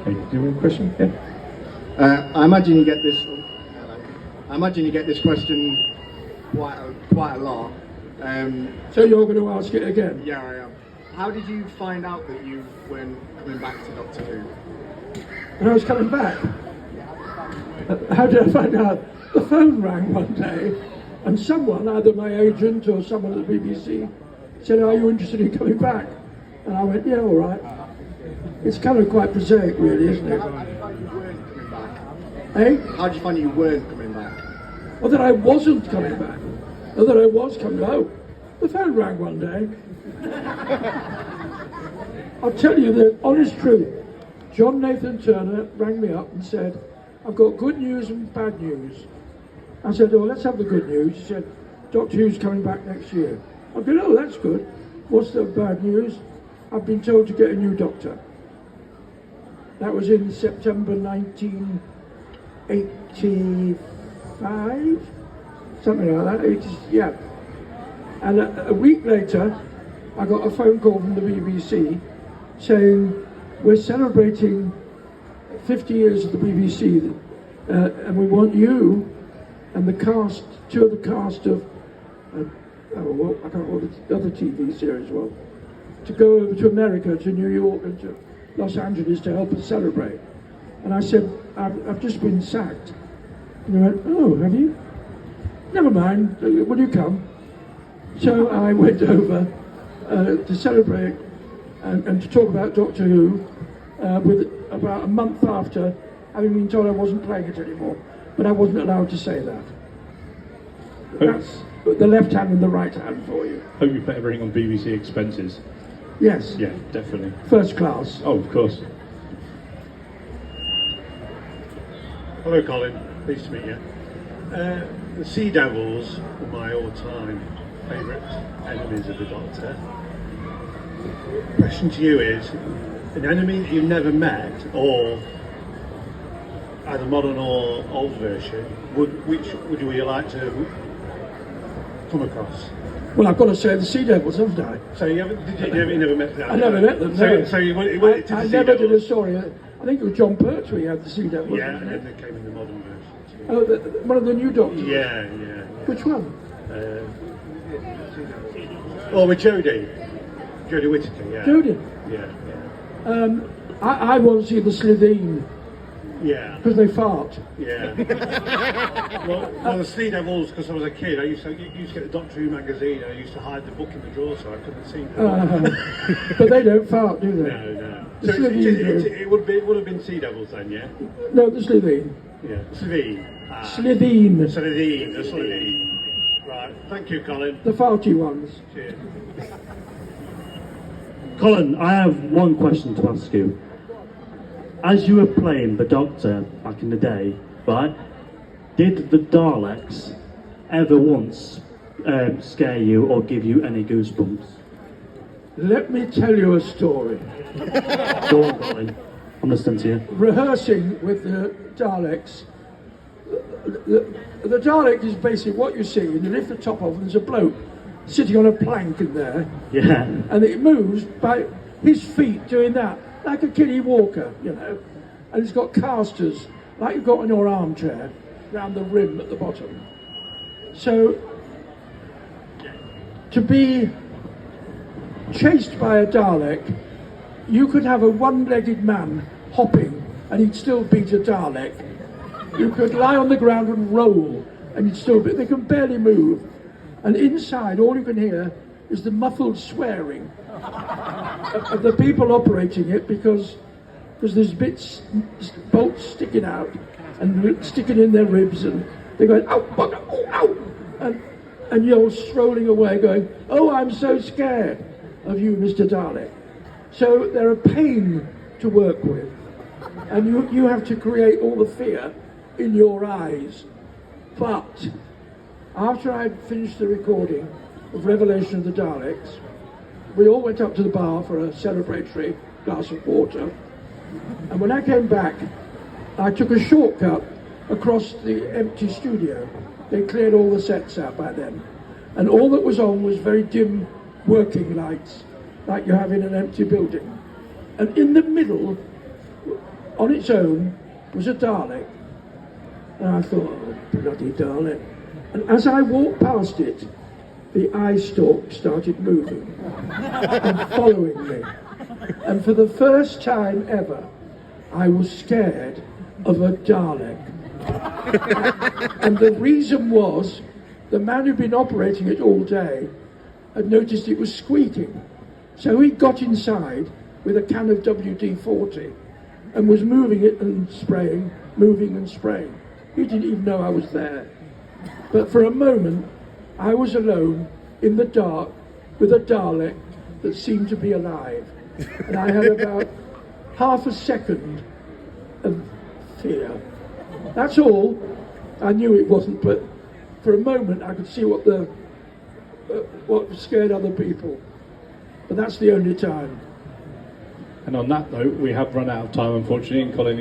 Okay, do you have a question? Yeah. I imagine you get this. Hello. I imagine you get this question quite a lot. So you're going to ask it again? Yeah, I am. How did you find out that you weren't coming back to Doctor Who? And I was coming back. How did I find out? The phone rang one day, and someone, either my agent or someone at the BBC, said, "Are you interested in coming back?" And I went, "Yeah, all right." It's kind of quite prosaic, really, isn't it? How did you find you weren't coming back? Eh? How did you find you weren't coming back? Or that I wasn't coming back. Or that I was coming back. Oh, the phone rang one day. I'll tell you the honest truth. John Nathan Turner rang me up and said, "I've got good news and bad news." I said, "Oh, let's have the good news." He said, "Doctor Who's coming back next year." I said, "Oh, that's good. What's the bad news?" "I've been told to get a new doctor." That was in September 1985, something like that. Yeah. And a week later, I got a phone call from the BBC saying, "We're celebrating 50 years of the BBC, and we want you and the cast, two of the cast of, I can't remember the other TV series well, to go over to America, to New York and to Los Angeles to help us celebrate." And I said, I've just been sacked." And he went, "Oh, have you? Never mind, will you come?" So I went over to celebrate and to talk about Doctor Who with about a month after having been told I wasn't playing it anymore, but I wasn't allowed to say that. That's the left hand and the right hand for you. Hope you put everything on BBC expenses. Yes. Yeah, definitely. First class. Oh, of course. Hello, Colin. Pleased to meet you. The Sea Devils are my all-time favourite enemies of the Doctor. Question to you is, an enemy that you've never met, or either modern or old version, which would you like to come across? Well, I've got to say the Sea Devils, haven't I? So you never met them? I never met them, no. So you went to the I Sea never did a Devils? story. I think it was John Pertwee who had the Sea Devils. Yeah, wasn't and it? then they came in the modern version. Oh, one of the new Doctors? Yeah. Which one? With Jodie Whittaker, yeah. Jodie. Yeah. I want to see the Slitheen, Yeah. because they fart. Yeah. well, the Sea Devils, because I was a kid, I used to get the Doctor Who magazine, and I used to hide the book in the drawer so I couldn't see them. But they don't fart, do they? No. The So Slitheen do. it would have been Sea Devils then, yeah? No, the Slitheen. Yeah. Slitheen. Slitheen. The Slitheen. Right. Thank you, Colin. The farty ones. Cheers. Colin, I have one question to ask you. As you were playing the Doctor back in the day, right, did the Daleks ever once scare you or give you any goosebumps? Let me tell you a story. Go on, Colin. I'm listening to you. Rehearsing with the Daleks, the Dalek is basically what you see, and you lift the top off, and there's a bloke sitting on a plank in there, Yeah. and it moves by his feet doing that, like a kiddie walker, you know. And it's got casters, like you've got in your armchair, round the rim at the bottom. So, to be chased by a Dalek, you could have a one-legged man hopping, and he'd still beat a Dalek. You could lie on the ground and roll, and you'd still beat. They can barely move. And inside, all you can hear is the muffled swearing of the people operating it, because there's bolts sticking out and sticking in their ribs, and they're going, "Ow, bugger, oh, ow!" And you're strolling away going, "Oh, I'm so scared of you, Mr. Dalek." So they're a pain to work with, and you have to create all the fear in your eyes. But after I'd finished the recording of Revelation of the Daleks, we all went up to the bar for a celebratory glass of water, and when I came back, I took a shortcut across the empty studio. They cleared all the sets out by then, and all that was on was very dim working lights, like you have in an empty building. And in the middle on its own was a Dalek. And I thought, oh, bloody Dalek. And as I walked past it, the eye stalk started moving and following me. And for the first time ever, I was scared of a Dalek. And the reason was, the man who'd been operating it all day had noticed it was squeaking. So he got inside with a can of WD-40 and was moving it and spraying, moving and spraying. He didn't even know I was there. But for a moment, I was alone in the dark with a Dalek that seemed to be alive. And I had about half a second of fear. That's all. I knew it wasn't, but for a moment I could see what scared other people. But that's the only time. And on that note, we have run out of time, unfortunately, and Colin